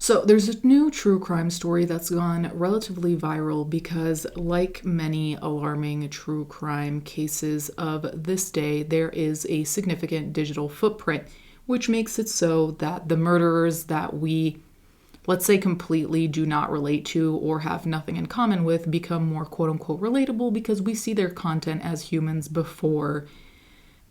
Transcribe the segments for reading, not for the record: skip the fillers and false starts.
So there's a new true crime story that's gone relatively viral because, like many alarming true crime cases of this day, there is a significant digital footprint, which makes it so that the murderers that we, let's say, completely do not relate to or have nothing in common with become more quote-unquote relatable because we see their content as humans before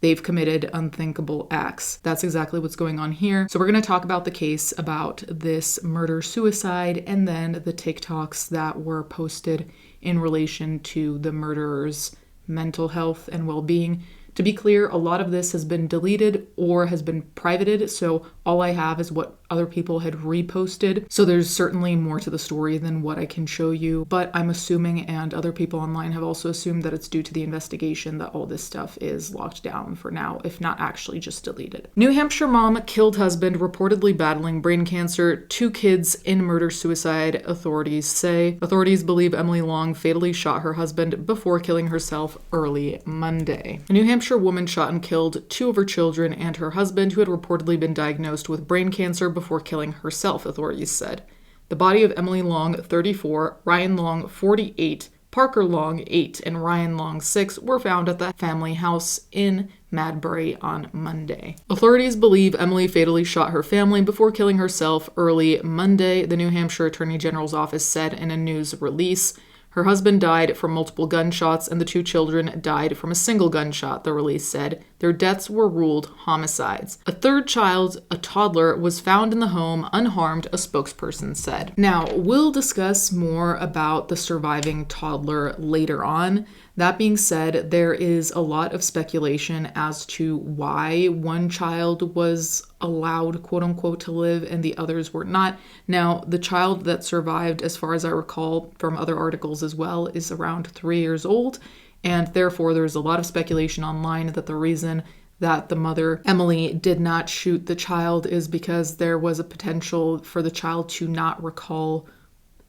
they've committed unthinkable acts. That's exactly what's going on here. So we're going to talk about the case about this murder-suicide and then the TikToks that were posted in relation to the murderer's mental health and well-being. To be clear, a lot of this has been deleted or has been privated, so all I have is what other people had reposted. So there's certainly more to the story than what I can show you, but I'm assuming, and other people online have also assumed, that it's due to the investigation that all this stuff is locked down for now, if not actually just deleted. New Hampshire mom killed husband reportedly battling brain cancer, 2 kids in murder-suicide, authorities say. Authorities believe Emily Long fatally shot her husband before killing herself early Monday. A New Hampshire woman shot and killed 2 of her children and her husband, who had reportedly been diagnosed with brain cancer, before killing herself, authorities said. The body of Emily Long, 34, Ryan Long, 48, Parker Long, 8, and Ryan Long, 6, were found at the family house in Madbury on Monday. Authorities believe Emily fatally shot her family before killing herself early Monday, the New Hampshire Attorney General's office said in a news release. Her husband died from multiple gunshots, and the 2 children died from a single gunshot, the release said. Their deaths were ruled homicides. A 3rd child, a toddler, was found in the home unharmed, a spokesperson said. Now, we'll discuss more about the surviving toddler later on. That being said, there is a lot of speculation as to why one child was allowed, quote unquote, to live and the others were not. Now, the child that survived, as far as I recall from other articles as well, is around 3 years old. And therefore, there's a lot of speculation online that the reason that the mother, Emily, did not shoot the child is because there was a potential for the child to not recall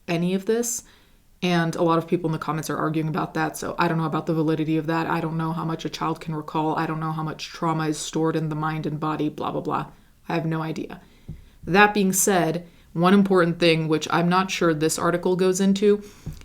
any of this. And a lot of people in the comments are arguing about that, so I don't know about the validity of that. I don't know how much a child can recall. I don't know how much trauma is stored in the mind and body, blah, blah, blah. I have no idea. That being said, one important thing, which I'm not sure this article goes into,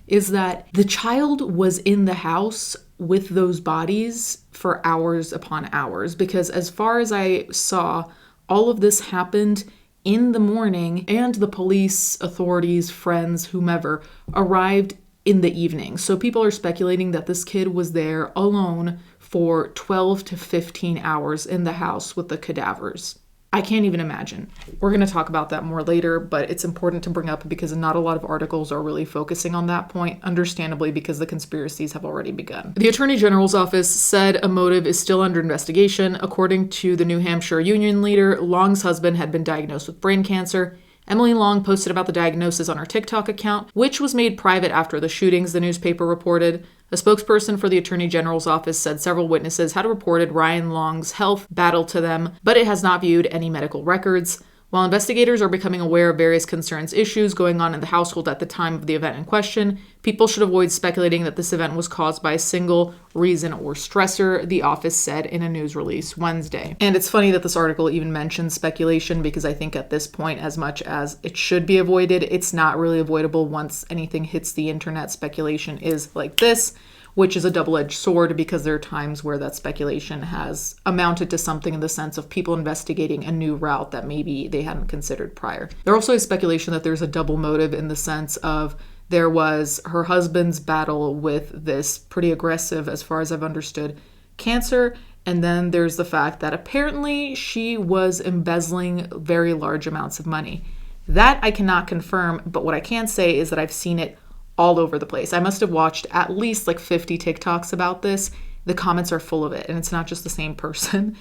is that the child was in the house with those bodies for hours upon hours, because as far as I saw, all of this happened in the morning, and the police, authorities, friends, whomever, arrived in the evening. So people are speculating that this kid was there alone for 12 to 15 hours in the house with the cadavers. I can't even imagine. We're going to talk about that more later, but it's important to bring up because not a lot of articles are really focusing on that point, understandably, because the conspiracies have already begun. The Attorney General's office said a motive is still under investigation. According to the New Hampshire union leader, Long's husband had been diagnosed with brain cancer. Emily Long posted about the diagnosis on her TikTok account, which was made private after the shootings, the newspaper reported. A spokesperson for the Attorney General's office said several witnesses had reported Ryan Long's health battle to them, but it has not viewed any medical records. While investigators are becoming aware of various concerns issues going on in the household at the time of the event in question, people should avoid speculating that this event was caused by a single reason or stressor, the office said in a news release Wednesday. And it's funny that this article even mentions speculation because I think at this point, as much as it should be avoided, it's not really avoidable once anything hits the internet. Speculation is like this, which is a double-edged sword because there are times where that speculation has amounted to something in the sense of people investigating a new route that maybe they hadn't considered prior. There also is speculation that there's a double motive in the sense of there was her husband's battle with this pretty aggressive, as far as I've understood, cancer, and then there's the fact that apparently she was embezzling very large amounts of money. That I cannot confirm, but what I can say is that I've seen it all over the place. I must have watched at least like 50 TikToks about this. The comments are full of it, and it's not just the same person.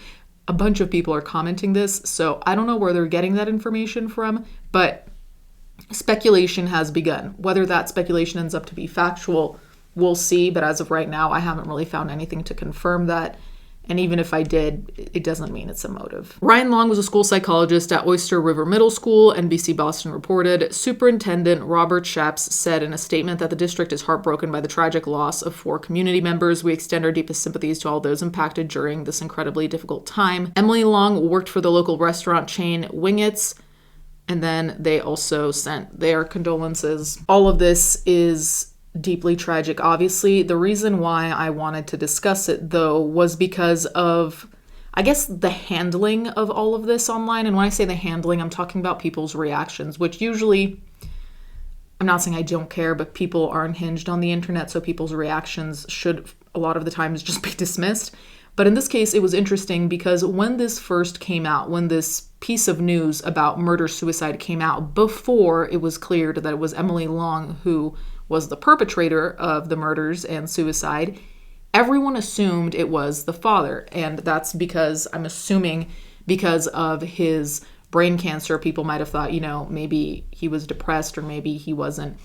A bunch of people are commenting this, so I don't know where they're getting that information from, but speculation has begun. Whether that speculation ends up to be factual, we'll see, but as of right now, I haven't really found anything to confirm that. And even if I did, it doesn't mean it's a motive. Ryan Long was a school psychologist at Oyster River Middle School, NBC Boston reported. Superintendent Robert Shapps said in a statement that the district is heartbroken by the tragic loss of 4 community members. We extend our deepest sympathies to all those impacted during this incredibly difficult time. Emily Long worked for the local restaurant chain Wingett's, And then they also sent their condolences. All of this is deeply tragic, obviously. The reason why I wanted to discuss it, though, was because of, I guess, the handling of all of this online. And when I say the handling, I'm talking about people's reactions, which usually, I'm not saying I don't care, but people are unhinged on the internet, so people's reactions should a lot of the times just be dismissed. But in this case, it was interesting because when this first came out, when this piece of news about murder-suicide came out, before it was cleared that it was Emily Long who was the perpetrator of the murders and suicide, everyone assumed it was the father. And that's because, I'm assuming, because of his brain cancer, people might have thought, maybe he was depressed or maybe he wasn't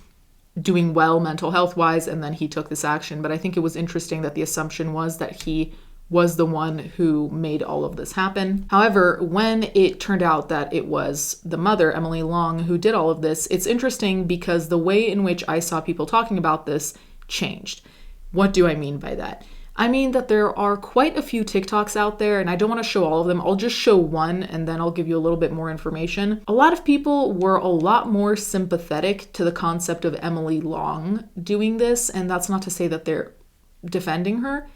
doing well mental health wise, and then he took this action. But I think it was interesting that the assumption was that he was the one who made all of this happen. However, when it turned out that it was the mother, Emily Long, who did all of this, it's interesting because the way in which I saw people talking about this changed. What do I mean by that? I mean that there are quite a few TikToks out there, and I don't want to show all of them. I'll just show one, and then I'll give you a little bit more information. A lot of people were a lot more sympathetic to the concept of Emily Long doing this, and that's not to say that they're defending her.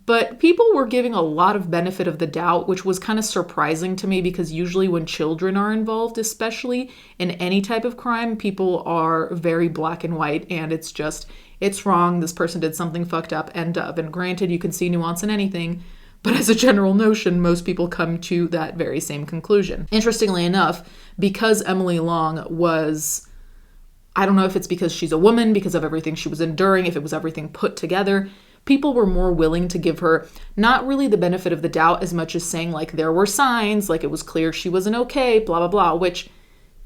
But people were giving a lot of benefit of the doubt, which was kind of surprising to me because usually when children are involved, especially in any type of crime, people are very black and white and it's wrong. This person did something fucked up, end up. And granted, you can see nuance in anything, but as a general notion, most people come to that very same conclusion. Interestingly enough, because Emily Long was, I don't know if it's because she's a woman, because of everything she was enduring, if it was everything put together, people were more willing to give her not really the benefit of the doubt as much as saying like there were signs, like it was clear she wasn't okay, blah, blah, blah, which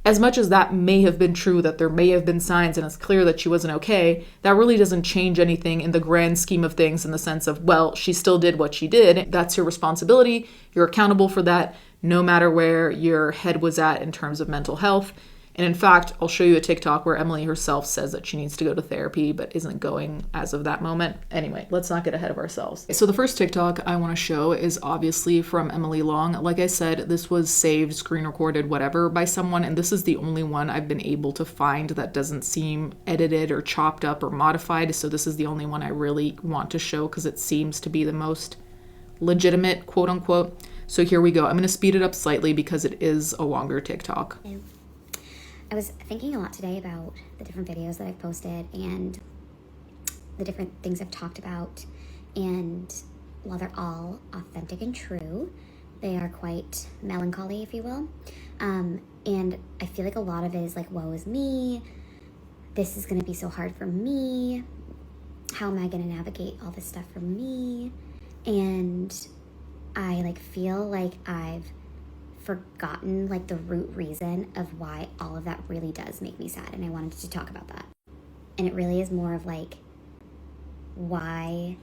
as much as that may have been true, that there may have been signs and it's clear that she wasn't okay, that really doesn't change anything in the grand scheme of things in the sense of, well, she still did what she did. That's your responsibility. You're accountable for that no matter where your head was at in terms of mental health. And in fact, I'll show you a TikTok where Emily herself says that she needs to go to therapy, but isn't going as of that moment. Anyway, let's not get ahead of ourselves. So the first TikTok I want to show is obviously from Emily Long. Like I said, this was saved, screen recorded, whatever, by someone, and this is the only one I've been able to find that doesn't seem edited or chopped up or modified. So this is the only one I really want to show because it seems to be the most legitimate, quote unquote. So here we go. I'm going to speed it up slightly because it is a longer TikTok. I was thinking a lot today about the different videos that I've posted and the different things I've talked about. And while they're all authentic and true, they are quite melancholy, if you will. And I feel like a lot of it is like, woe is me. This is going to be so hard for me. How am I going to navigate all this stuff for me? And I feel like I've forgotten the root reason of why all of that really does make me sad, and I wanted to talk about that. And it really is more of why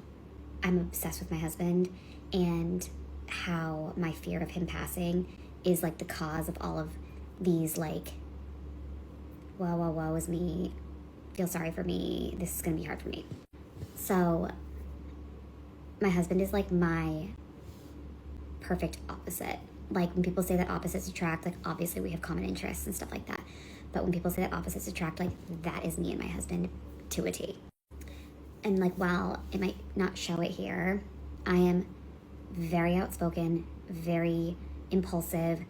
I'm obsessed with my husband and how my fear of him passing is the cause of all of these woe is me, feel sorry for me, this is gonna be hard for me. So my husband is my perfect opposite. When people say that opposites attract, obviously we have common interests and stuff like that. But when people say that opposites attract, that is me and my husband to a T. And while it might not show it here, I am very outspoken, very impulsive,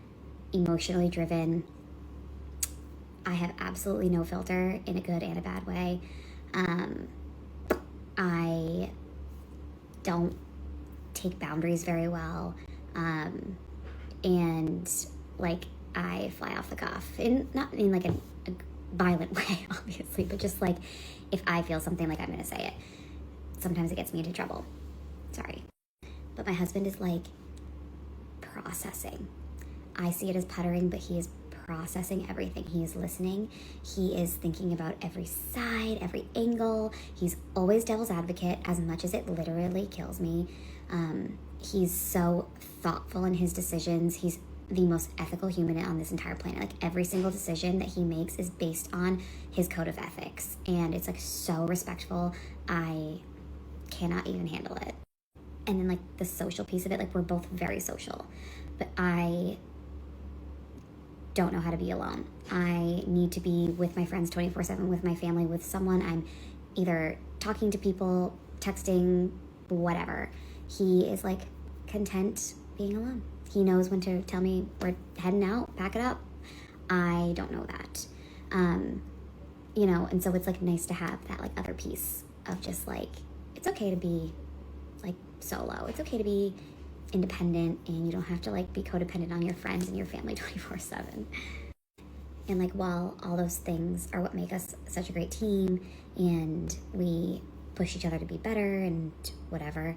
emotionally driven. I have absolutely no filter in a good and a bad way. I don't take boundaries very well. And I fly off the cuff, and not in a violent way, obviously, but just if I feel something, I'm gonna say it. Sometimes it gets me into trouble. Sorry. But my husband is processing. I see it as puttering, but he is processing everything. He is listening. He is thinking about every side, every angle. He's always devil's advocate, as much as it literally kills me. He's so thoughtful in his decisions. He's the most ethical human on this entire planet. Every single decision that he makes is based on his code of ethics. And it's so respectful. I cannot even handle it. And then the social piece of it, we're both very social. But I don't know how to be alone. I need to be with my friends 24/7, with my family, with someone. I'm either talking to people, texting, whatever. He is like content being alone. He knows when to tell me we're heading out, pack it up. I don't know that. You know, and so it's like nice to have that like other piece of just like, it's okay to be like solo. It's okay to be independent, and you don't have to like be codependent on your friends and your family 24/7. And like, while all those things are what make us such a great team and we push each other to be better and whatever,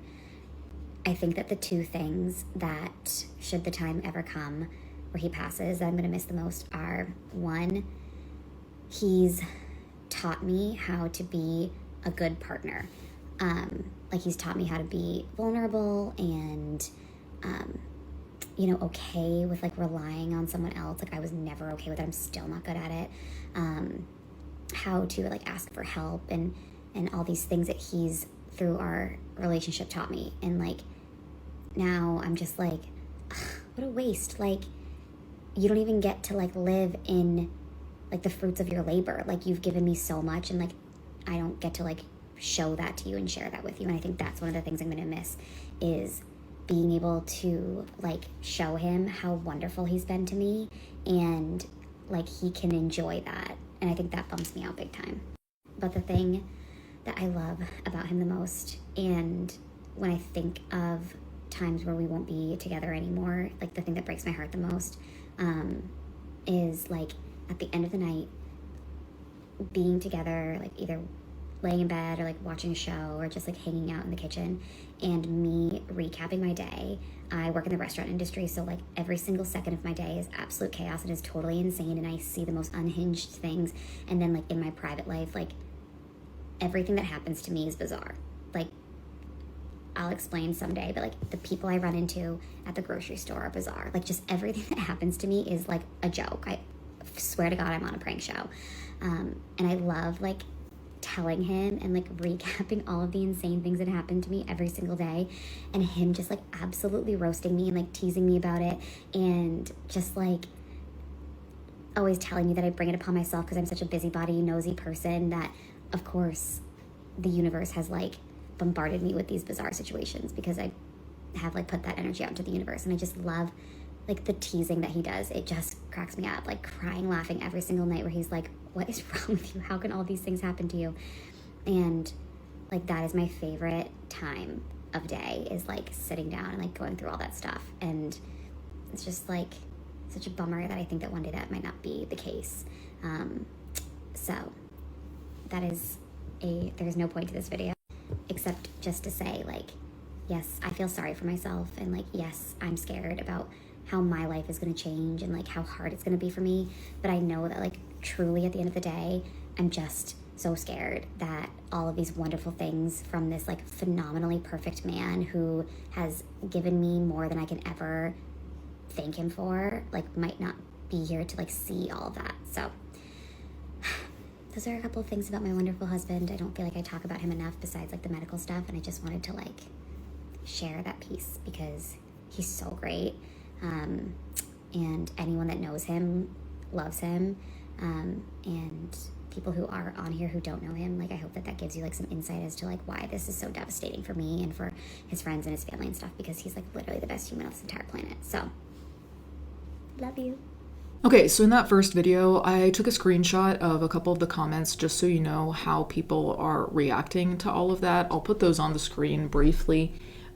I think that the two things that, should the time ever come where he passes, that I'm going to miss the most are, one, he's taught me how to be a good partner. Like, he's taught me how to be vulnerable and, you know, okay with like relying on someone else. Like, I was never okay with it. I'm still not good at it. How to like ask for help and all these things that he's, through our relationship, taught me. And like, now I'm just like, ugh, what a waste. Like, you don't even get to like live in like the fruits of your labor. Like, you've given me so much, and like, I don't get to like show that to you and share that with you. And I think that's one of the things I'm going to miss, is being able to like show him how wonderful he's been to me, and like he can enjoy that. And I think that bumps me out big time. But the thing that I love about him the most, and when I think of times where we won't be together anymore, like the thing that breaks my heart the most, is like at the end of the night, being together, like either laying in bed or like watching a show or just like hanging out in the kitchen, and me recapping my day. I work in the restaurant industry, so like every single second of my day is absolute chaos and is totally insane, and I see the most unhinged things. And then like in my private life, like everything that happens to me is bizarre. Like, I'll explain someday, but like the people I run into at the grocery store are bizarre. Like, just everything that happens to me is like a joke. I swear to God, I'm on a prank show. And I love like telling him and like recapping all of the insane things that happen to me every single day, and him just like absolutely roasting me and like teasing me about it, and just like always telling me that I bring it upon myself because I'm such a busybody, nosy person, that of course the universe has like bombarded me with these bizarre situations because I have like put that energy out into the universe. And I just love like the teasing that he does. It just cracks me up, like crying, laughing every single night, where he's like, what is wrong with you? How can all these things happen to you? And like, that is my favorite time of day, is like sitting down and like going through all that stuff. And it's just like such a bummer that I think that one day that might not be the case. So that is there's no point to this video except just to say, like, yes, I feel sorry for myself, and like, yes, I'm scared about how my life is going to change and like how hard it's going to be for me. But I know that like truly at the end of the day, I'm just so scared that all of these wonderful things from this like phenomenally perfect man who has given me more than I can ever thank him for, like, might not be here to like see all of that. So those are a couple of things about my wonderful husband. I don't feel like I talk about him enough besides like the medical stuff, and I just wanted to like share that piece because he's so great. And anyone that knows him loves him. And people who are on here who don't know him, like, I hope that that gives you like some insight as to like why this is so devastating for me and for his friends and his family and stuff, because he's like literally the best human on this entire planet. So love you. Okay, so in that first video, I took a screenshot of a couple of the comments just so you know how people are reacting to all of that. I'll put those on the screen briefly.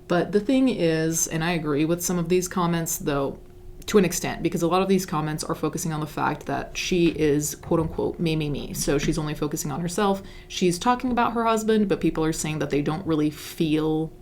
But the thing is, and I agree with some of these comments, though, to an extent, because a lot of these comments are focusing on the fact that she is, quote unquote, me. So she's only focusing on herself. She's talking about her husband, but people are saying that they don't really feel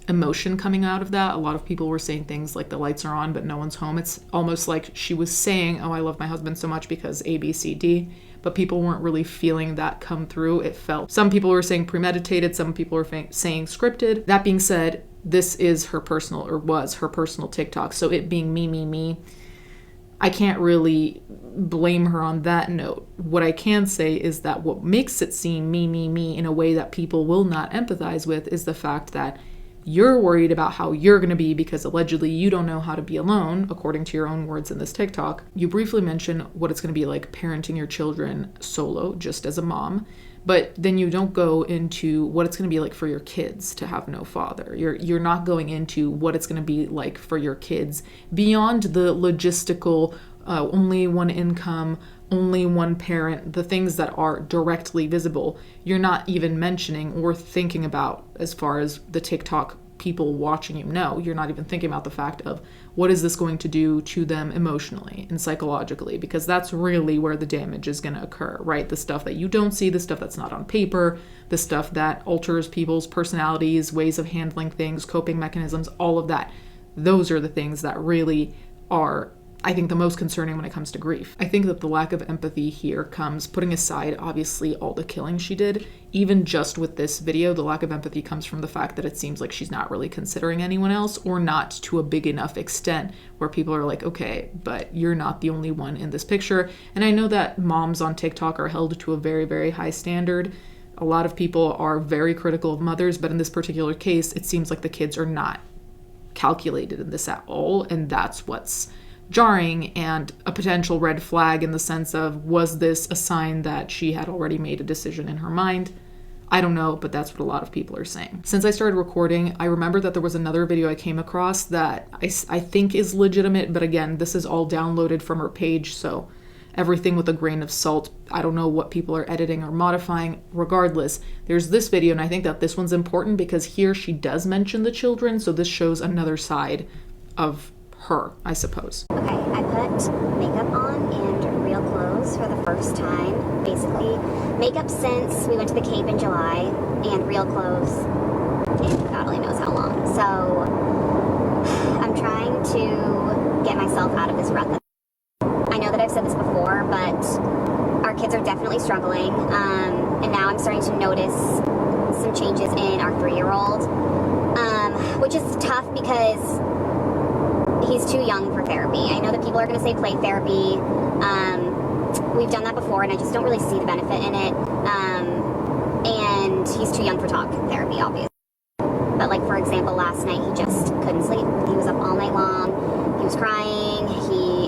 emotion coming out of that. A lot of people were saying things like the lights are on, but no one's home. It's almost like she was saying, oh, I love my husband so much because A, B, C, D. But people weren't really feeling that come through. It felt, some people were saying premeditated, some people were saying scripted. That being said, this is her personal, or was her personal TikTok. So it being me, I can't really blame her on that note. What I can say is that what makes it seem me in a way that people will not empathize with is the fact that You're worried about how you're going to be because allegedly you don't know how to be alone, according to your own words in this TikTok. You briefly mention what it's going to be like parenting your children solo, just as a mom. But then you don't go into what it's going to be like for your kids to have no father. You're not going into what it's going to be like for your kids beyond the logistical, only one income, only one parent, the things that are directly visible. You're not even mentioning or thinking about, as far as the TikTok people watching you know, you're not even thinking about the fact of what is this going to do to them emotionally and psychologically, because that's really where the damage is going to occur, right? The stuff that you don't see, the stuff that's not on paper, the stuff that alters people's personalities, ways of handling things, coping mechanisms, all of that. Those are the things that really are, I think, the most concerning when it comes to grief. I think that the lack of empathy here comes, putting aside obviously all the killing she did, even just with this video, the lack of empathy comes from the fact that it seems like she's not really considering anyone else, or not to a big enough extent where people are like, okay, but you're not the only one in this picture. And I know that moms on TikTok are held to a very, very high standard. A lot of people are very critical of mothers, but in this particular case, it seems like the kids are not calculated in this at all, and that's what's jarring and a potential red flag in the sense of, was this a sign that she had already made a decision in her mind? I don't know, but that's what a lot of people are saying. Since I started recording, I remember that there was another video I came across that I think is legitimate, but again, this is all downloaded from her page, so everything with a grain of salt. I don't know what people are editing or modifying. Regardless, there's this video, and I think that this one's important because here she does mention the children, so this shows another side of her, I suppose. Okay, I put makeup on and real clothes for the first time. Basically, makeup since we went to the Cape in July, and real clothes in God only knows how long. So I'm trying to get myself out of this rut. I know that I've said this before, but our kids are definitely struggling, and now I'm starting to notice some changes in our 3-year-old, which is tough because he's too young for therapy. I know that people are going to say play therapy. We've done that before, and I just don't really see the benefit in it. And he's too young for talk therapy, obviously. But like, for example, last night he just couldn't sleep. He was up all night long. He was crying.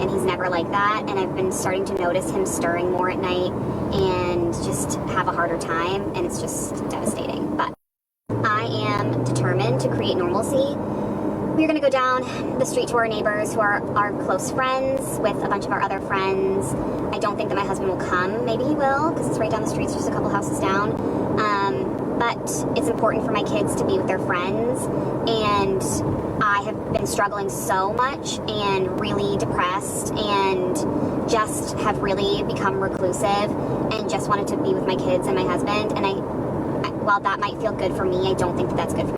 And he's never like that. And I've been starting to notice him stirring more at night and just have a harder time. And it's just devastating. But I am determined to create normalcy. We're going to go down the street to our neighbors who are our close friends with a bunch of our other friends. I don't think that my husband will come. Maybe he will, because it's right down the street. It's just a couple houses down. But it's important for my kids to be with their friends. And I have been struggling so much and really depressed and just have really become reclusive and just wanted to be with my kids and my husband. And while that might feel good for me, I don't think that that's good for me.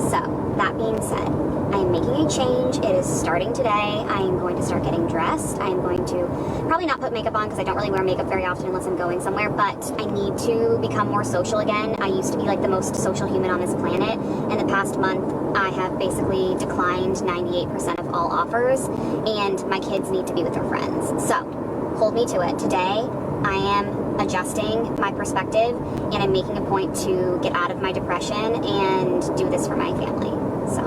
So, that being said, I am making a change. It is starting today. I am going to start getting dressed. I am going to probably not put makeup on because I don't really wear makeup very often unless I'm going somewhere, but I need to become more social again. I used to be like the most social human on this planet. In the past month, I have basically declined 98% of all offers, and my kids need to be with their friends. So, hold me to it. Today, I am adjusting my perspective, and I'm making a point to get out of my depression and do this for my family. So,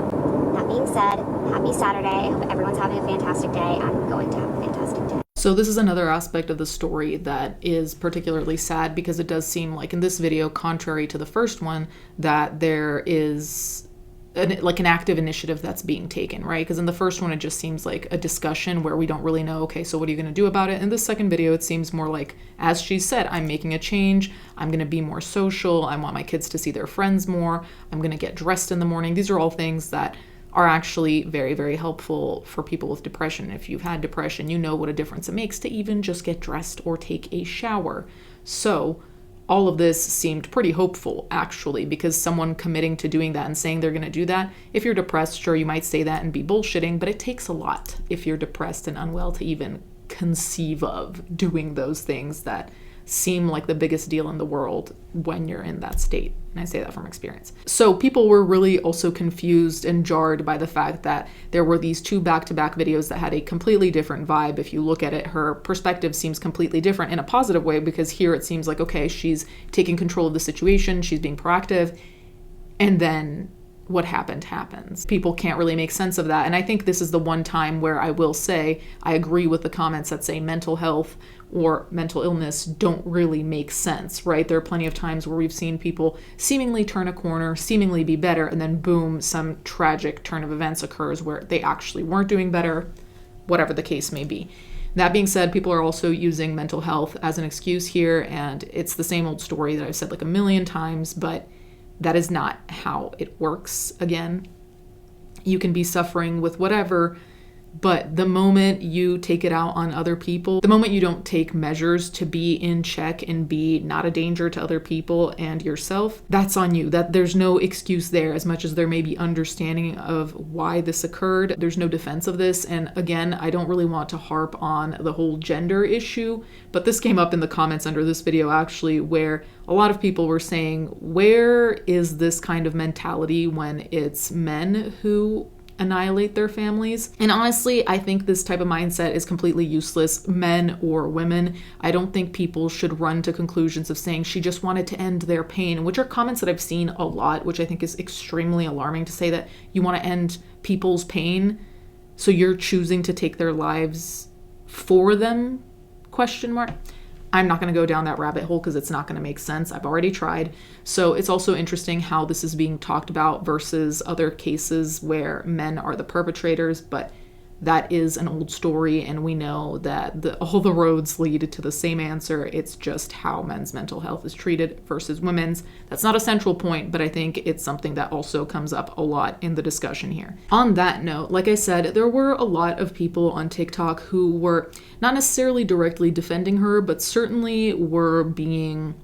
that being said, happy Saturday. I hope everyone's having a fantastic day. I'm going to have a fantastic day. So this is another aspect of the story that is particularly sad, because it does seem like in this video, contrary to the first one, that there is an active initiative that's being taken, right? Because in the first one, it just seems like a discussion where we don't really know, okay, so what are you going to do about it? In the second video, it seems more like, as she said, I'm making a change. I'm going to be more social. I want my kids to see their friends more. I'm going to get dressed in the morning. These are all things that are actually very, very helpful for people with depression. If you've had depression, you know what a difference it makes to even just get dressed or take a shower. So all of this seemed pretty hopeful, actually, because someone committing to doing that and saying they're going to do that, if you're depressed, sure, you might say that and be bullshitting, but it takes a lot if you're depressed and unwell to even conceive of doing those things that seem like the biggest deal in the world when you're in that state. And I say that from experience. So people were really also confused and jarred by the fact that there were these two back-to-back videos that had a completely different vibe. If you look at it, her perspective seems completely different in a positive way, because here it seems like, okay, she's taking control of the situation, she's being proactive, and then what happened happens. People can't really make sense of that. And I think this is the one time where I will say I agree with the comments that say mental health or mental illness don't really make sense, right? There are plenty of times where we've seen people seemingly turn a corner, seemingly be better, and then boom, some tragic turn of events occurs where they actually weren't doing better, whatever the case may be. That being said, people are also using mental health as an excuse here, and it's the same old story that I've said like a million times, but that is not how it works. Again, you can be suffering with whatever, but the moment you take it out on other people, the moment you don't take measures to be in check and be not a danger to other people and yourself, that's on you. That there's no excuse there. As much as there may be understanding of why this occurred, there's no defense of this. And again, I don't really want to harp on the whole gender issue, but this came up in the comments under this video actually, where a lot of people were saying, where is this kind of mentality when it's men who annihilate their families? And honestly, I think this type of mindset is completely useless, men or women. I don't think people should run to conclusions of saying she just wanted to end their pain, which are comments that I've seen a lot, which I think is extremely alarming, to say that you want to end people's pain, so you're choosing to take their lives for them, question mark. I'm not going to go down that rabbit hole because it's not going to make sense. I've already tried. So it's also interesting how this is being talked about versus other cases where men are the perpetrators, but that is an old story, and we know that all the roads lead to the same answer. It's just how men's mental health is treated versus women's. That's not a central point, but I think it's something that also comes up a lot in the discussion here. On that note, like I said, there were a lot of people on TikTok who were not necessarily directly defending her, but certainly were being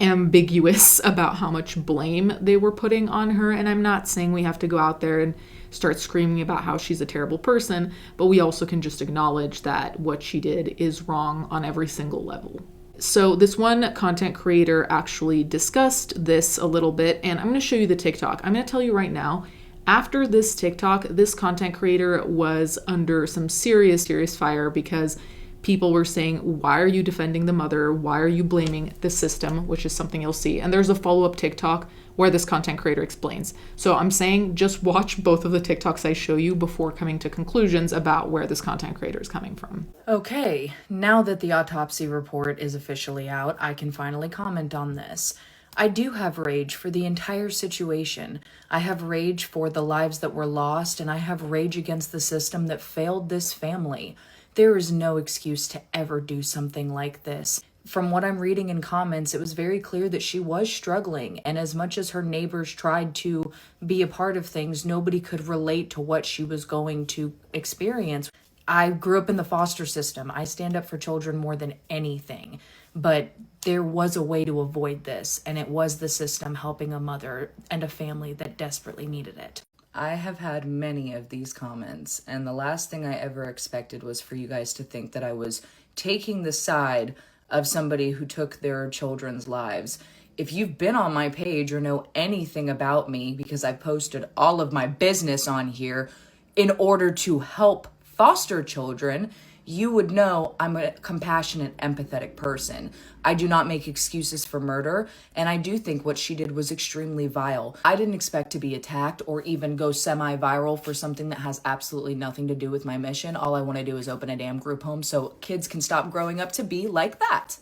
ambiguous about how much blame they were putting on her. And I'm not saying we have to go out there and start screaming about how she's a terrible person, but we also can just acknowledge that what she did is wrong on every single level. So this one content creator actually discussed this a little bit, and I'm going to show you the TikTok. I'm going to tell you right now, after this TikTok, this content creator was under some serious fire because people were saying, why are you defending the mother? Why are you blaming the system? Which is something you'll see. And there's a follow-up TikTok where this content creator explains. So I'm saying just watch both of the TikToks I show you before coming to conclusions about where this content creator is coming from. Okay, now that the autopsy report is officially out, I can finally comment on this. I do have rage for the entire situation. I have rage for the lives that were lost, and I have rage against the system that failed this family. There is no excuse to ever do something like this. From what I'm reading in comments, it was very clear that she was struggling, and as much as her neighbors tried to be a part of things, nobody could relate to what she was going to experience. I grew up in the foster system. I stand up for children more than anything, but there was a way to avoid this, and it was the system helping a mother and a family that desperately needed it. I have had many of these comments, and the last thing I ever expected was for you guys to think that I was taking the side of somebody who took their children's lives. If you've been on my page or know anything about me, because I posted all of my business on here in order to help foster children, you would know I'm a compassionate, empathetic person. I do not make excuses for murder, and I do think what she did was extremely vile. I didn't expect to be attacked or even go semi-viral for something that has absolutely nothing to do with my mission. All I want to do is open a damn group home so kids can stop growing up to be like that.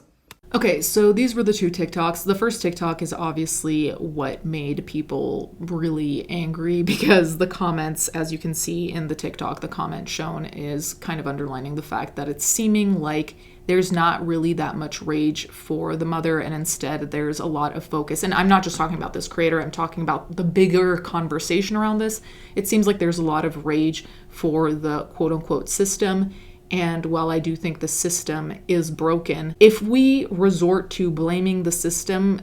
Okay, so these were the two TikToks. The first TikTok is obviously what made people really angry, because the comments, as you can see in the TikTok, the comment shown is kind of underlining the fact that it's seeming like there's not really that much rage for the mother, and instead there's a lot of focus. And I'm not just talking about this creator, I'm talking about the bigger conversation around this. It seems like there's a lot of rage for the quote-unquote system. And while I do think the system is broken, if we resort to blaming the system,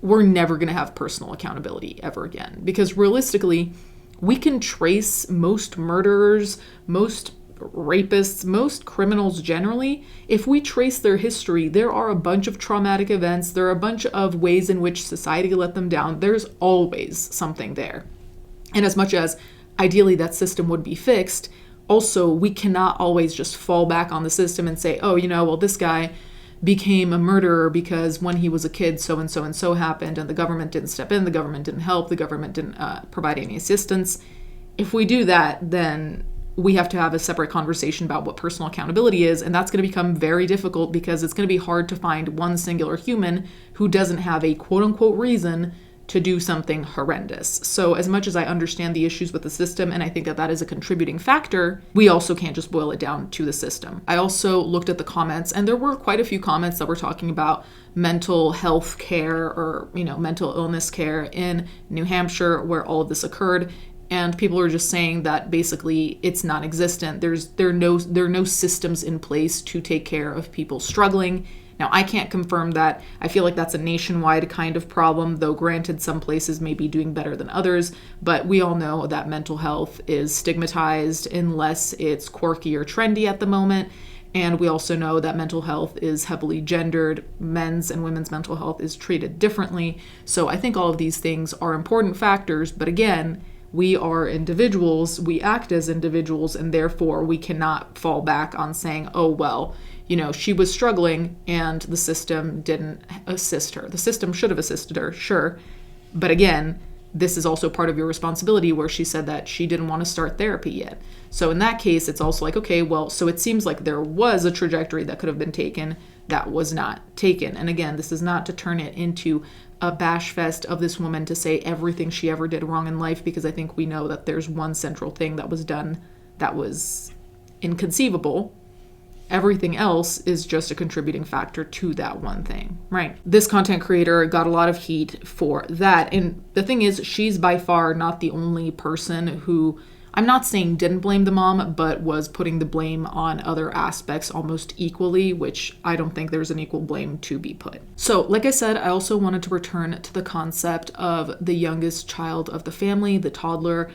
we're never going to have personal accountability ever again. Because realistically, we can trace most murderers, most rapists, most criminals generally. If we trace their history, there are a bunch of traumatic events. There are a bunch of ways in which society let them down. There's always something there. And as much as ideally that system would be fixed, also, we cannot always just fall back on the system and say, oh, well, this guy became a murderer because when he was a kid, so and so happened, and the government didn't step in, the government didn't help, the government didn't provide any assistance. If we do that, then we have to have a separate conversation about what personal accountability is, and that's going to become very difficult because it's going to be hard to find one singular human who doesn't have a quote-unquote reason to do something horrendous. So as much as I understand the issues with the system, and I think that that is a contributing factor, we also can't just boil it down to the system. I also looked at the comments, and there were quite a few comments that were talking about mental health care or, mental illness care in New Hampshire where all of this occurred. And people are just saying that basically it's non-existent. There are no systems in place to take care of people struggling. Now, I can't confirm that. I feel like that's a nationwide kind of problem, though granted, some places may be doing better than others. But we all know that mental health is stigmatized unless it's quirky or trendy at the moment. And we also know that mental health is heavily gendered. Men's and women's mental health is treated differently. So I think all of these things are important factors. But again, we are individuals, we act as individuals, and therefore we cannot fall back on saying, oh, well, she was struggling and the system didn't assist her. The system should have assisted her, sure. But again, this is also part of your responsibility where she said that she didn't want to start therapy yet. So in that case, it's also like, okay, well, so it seems like there was a trajectory that could have been taken that was not taken. And again, this is not to turn it into a bash fest of this woman to say everything she ever did wrong in life, because I think we know that there's one central thing that was done that was inconceivable. Everything else is just a contributing factor to that one thing, right? This content creator got a lot of heat for that. And the thing is, she's by far not the only person who, I'm not saying didn't blame the mom, but was putting the blame on other aspects almost equally, which I don't think there's an equal blame to be put. So, like I said, I also wanted to return to the concept of the youngest child of the family, the toddler,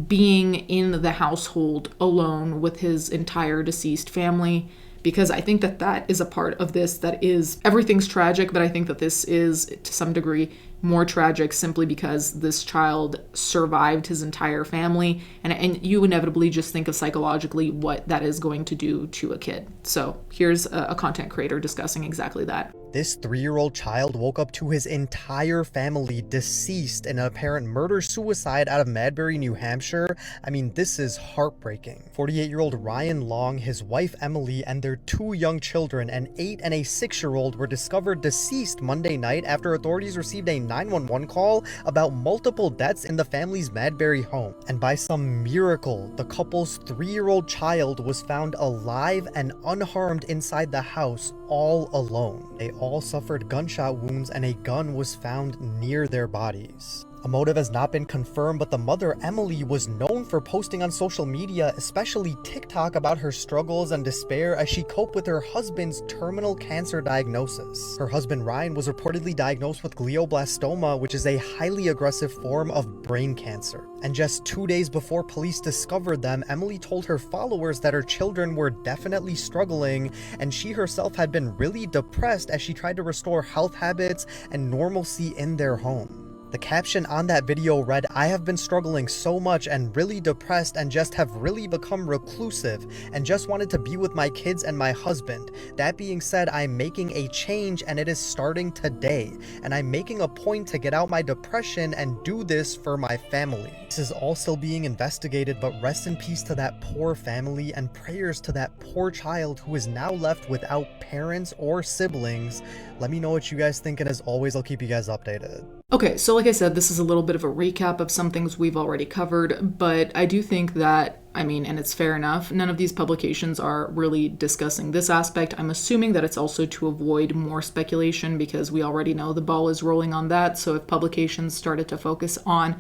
being in the household alone with his entire deceased family, because I think that that is a part of this that is, everything's tragic, but I think that this is to some degree more tragic simply because this child survived his entire family, and you inevitably just think of psychologically what that is going to do to a kid. So here's a content creator discussing exactly that. This 3-year-old child woke up to his entire family deceased in an apparent murder-suicide out of Madbury, New Hampshire. I mean, this is heartbreaking. 48-year-old Ryan Long, his wife Emily, and their 2 young children, an 8 and a 6-year-old, were discovered deceased Monday night after authorities received a 911 call about multiple deaths in the family's Madbury home. And by some miracle, the couple's 3-year-old child was found alive and unharmed inside the house, all alone. They all suffered gunshot wounds and a gun was found near their bodies. A motive has not been confirmed, but the mother, Emily, was known for posting on social media, especially TikTok, about her struggles and despair as she coped with her husband's terminal cancer diagnosis. Her husband, Ryan, was reportedly diagnosed with glioblastoma, which is a highly aggressive form of brain cancer. And just 2 days before police discovered them, Emily told her followers that her children were definitely struggling, and she herself had been really depressed as she tried to restore health habits and normalcy in their home. The caption on that video read, "I have been struggling so much and really depressed and just have really become reclusive and just wanted to be with my kids and my husband. That being said, I'm making a change and it is starting today. And I'm making a point to get out my depression and do this for my family." This is all still being investigated, but rest in peace to that poor family and prayers to that poor child who is now left without parents or siblings. Let me know what you guys think, and as always, I'll keep you guys updated. Okay, so like I said, this is a little bit of a recap of some things we've already covered, but I do think that, and it's fair enough, none of these publications are really discussing this aspect. I'm assuming that it's also to avoid more speculation because we already know the ball is rolling on that. So if publications started to focus on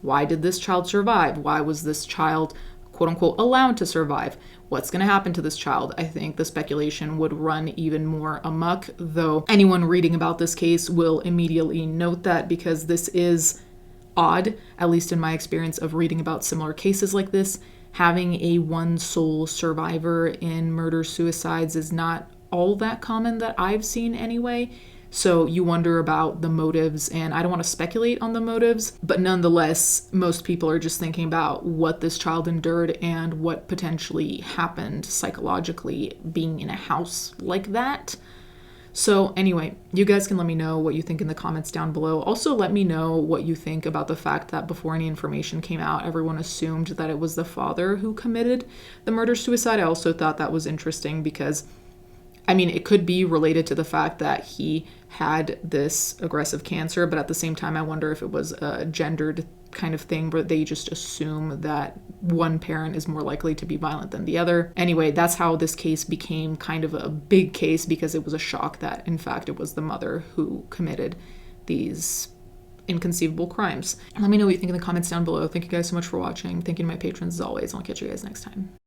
why did this child survive? Why was this child, quote unquote, allowed to survive? What's going to happen to this child? I think the speculation would run even more amok, though anyone reading about this case will immediately note that because this is odd, at least in my experience of reading about similar cases like this. Having a one sole survivor in murder-suicides is not all that common that I've seen anyway. So you wonder about the motives, and I don't want to speculate on the motives, but nonetheless, most people are just thinking about what this child endured and what potentially happened psychologically being in a house like that. So anyway, you guys can let me know what you think in the comments down below. Also, let me know what you think about the fact that before any information came out, everyone assumed that it was the father who committed the murder-suicide. I also thought that was interesting because, I mean, it could be related to the fact that he had this aggressive cancer, but at the same time, I wonder if it was a gendered kind of thing where they just assume that one parent is more likely to be violent than the other. Anyway, that's how this case became kind of a big case, because it was a shock that, in fact, it was the mother who committed these inconceivable crimes. Let me know what you think in the comments down below. Thank you guys so much for watching. Thank you to my patrons as always. I'll catch you guys next time.